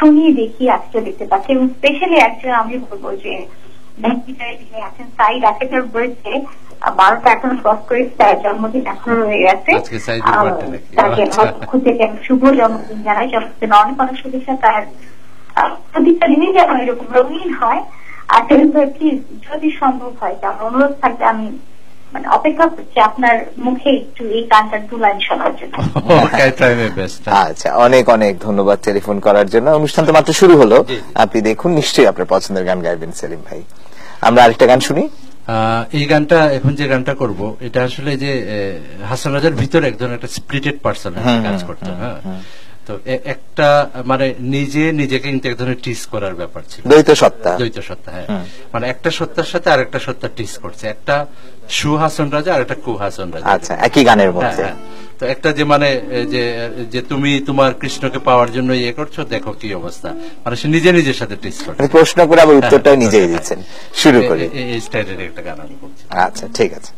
শুনি, দেখি, আজকে দেখতে পাচ্ছি। এবং স্পেশালি একজন আমি বলবো যে যিনি আছেন সাইদ আফেকার বার্থডে 12টা এখন ক্রস করে, তার জন্মদিন এখনো রয়ে গেছে। তাকে পক্ষ থেকে আমি শুভ জন্মদিন জানাই। জন্মদিন অনেক অনেক শুভেচ্ছা। তার প্রতিটা দিনই যেন এরকম রঙিন হয়। আর প্লিজ যদি সম্ভব হয় তার অনুরোধ থাকবে, আমি মানে অপেক্ষা করছি আপনার মুখে একটু এই গানটার দু লাইন শোনার জন্য। আচ্ছা, অনেক অনেক ধন্যবাদ টেলিফোন করার জন্য। অনুষ্ঠান তো মাত্র শুরু হলো, আপনি দেখুন, নিশ্চয়ই আপনার পছন্দের গান গাইবেন সেলিম ভাই। আমরা আরেকটা গান শুনি। এই গানটা এখন যে গানটা করব এটা আসলে যে হাসান রাজার ভিতরে একজন একটা স্প্লিটেড পার্সন কাজ করতে। হ্যাঁ, তো একটা মানে নিজেকে কিন্তু এক ধরনের টিস করার ব্যাপার ছিল, দ্বৈত সত্তা। হ্যাঁ, মানে একটা সত্তার সাথে আর একটা সত্তা টিস করছে, একটা সু হাসান রাজা আর একটা কু হাসান রাজা। আচ্ছা, একই গানের মধ্যে। তো একটা যে মানে যে তুমি তোমার কৃষ্ণকে পাওয়ার জন্য ইয়ে করছো, দেখো কি অবস্থা, মানে সে নিজের সাথে টিস করছে, প্রশ্ন করে আবার উত্তরটাও নিজেই দিচ্ছেন। শুরু করে এই স্টাইলের একটা গান আমি করছি। আচ্ছা, ঠিক আছে।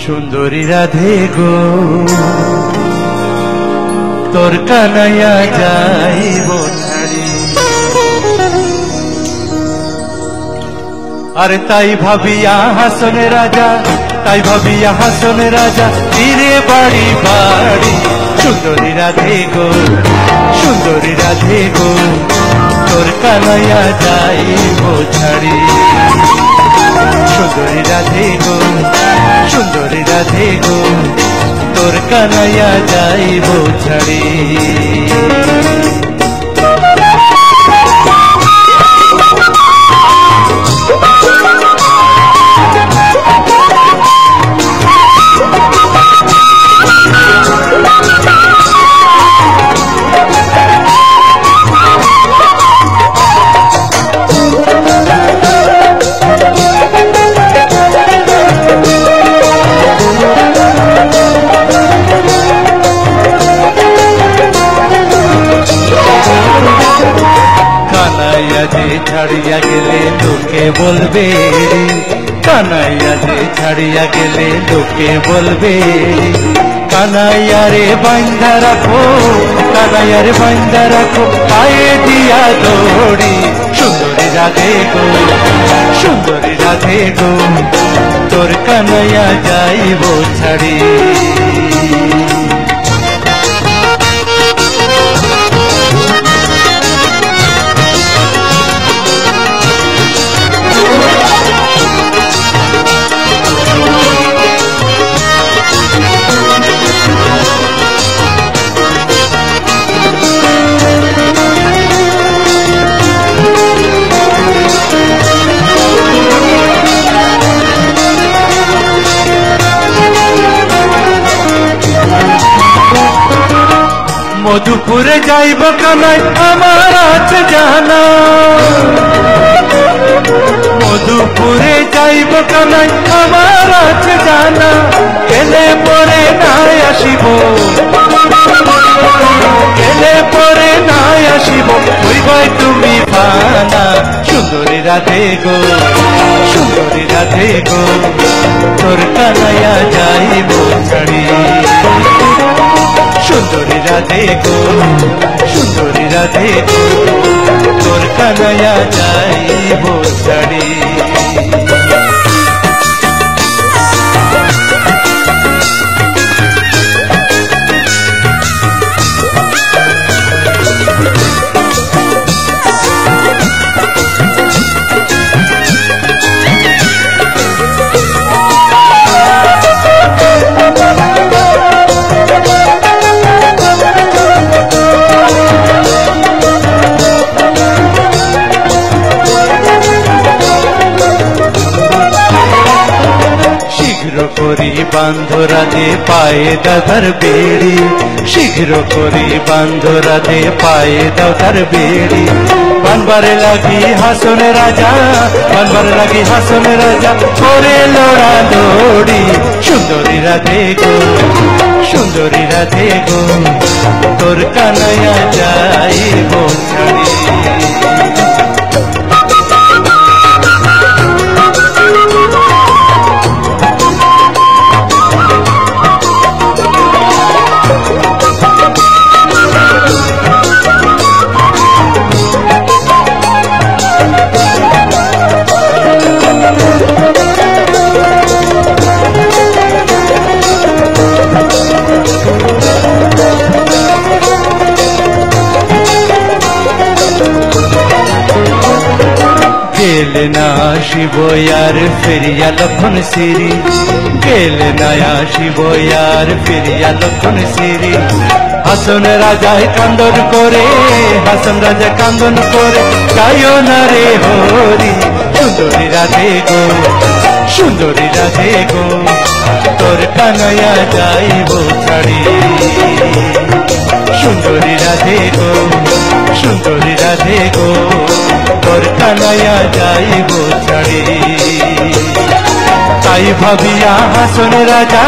সুন্দরী রাধে গো, তোর কানাইয়া যাইব ছাড়ি, আরে তাই ভাবিয়া হাসনে রাজা, ফিরে বাড়ি বাড়ি। সুন্দরী রাধে গো, তোর কানাইয়া যাইব ছাড়ি। সুন্দরী রাধে গো, তোর কানাইয়া যাইব ছাড়ি। ছাড়িয়া গেলে লোকে বলবে, কানাইয়া যে ছাড়িয়া গেলে লোকে বলবে, কানাইয়া রে বাইন্ধা রাখো, পায়ে দিয়া দড়ি। সুন্দরী রাধে গো, তোর কানাইয়া যাইব ছাড়ি। মধুপুরে যাইব কানাই আমার আছে জানা, মধুপুরে যাইব কানাই আমার আছে জানা, গেলে পরে নাই আসিব, হইবাই তুমি ফানা। সুন্দরী রাধে গো, তোর কানাইয়া যাইব ছাড়ি। সুন্দরী রাধে গো, তোর কানাইয়া যাইব ছাড়ি। বান্ধরা দে পায়ে দাদার বেড়ি, শীঘ্র করি বান্ধরা দে পায়ে দাদার বেড়ি। বানবারে লাগি হাসনে রাজা, করে লড়া দড়ি। সুন্দরী রাধে গো, সুন্দরী রাধে গো, তোর কানাইয়া যাইব ছাড়ি। গেলে না আসিব আর ফেরিয়া লক্ষণ সিরি, গেলে না আসিব আর ফেরিয়া লক্ষণ সিরি। হাসন রাজায় কান্দন করে, হাসন রাজা কান্দন করে, গায়ো না রে হরি। সুন্দরী রাধে গো, সুন্দরী রাধে গো, তোর কানাইয়া যাইব ছাড়ি। সুন্দরী রাধে গো, সুন্দরী রাধে গো, তোর কানাইয়া যাইব ছাড়ি। তাই ভাবিয়া হাসন রাজা,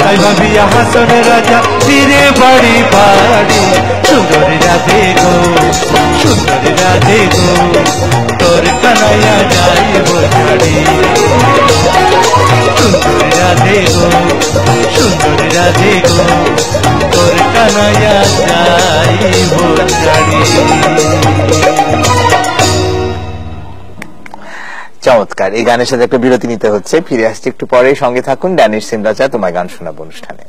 তাই ভাবিয়া হাসন রাজা ফিরে বাড়ি বাড়ি। সুন্দরী রাধে গো, সুন্দরী রাধে গো, তোর কানাইয়া যাইব ছাড়ি। সুন্দরী রাধে গো, সুন্দরী রাধে গো, তোর কানাইয়া যাইব ছাড়ি। চমৎকার। এই গানের সাথে একটা বিরতি নিতে হচ্ছে, ফিরে আসছে একটু পরে। সঙ্গে থাকুন, ড্যানিশ সিমরাজা তোমায় গান শোনাবো অনুষ্ঠানে।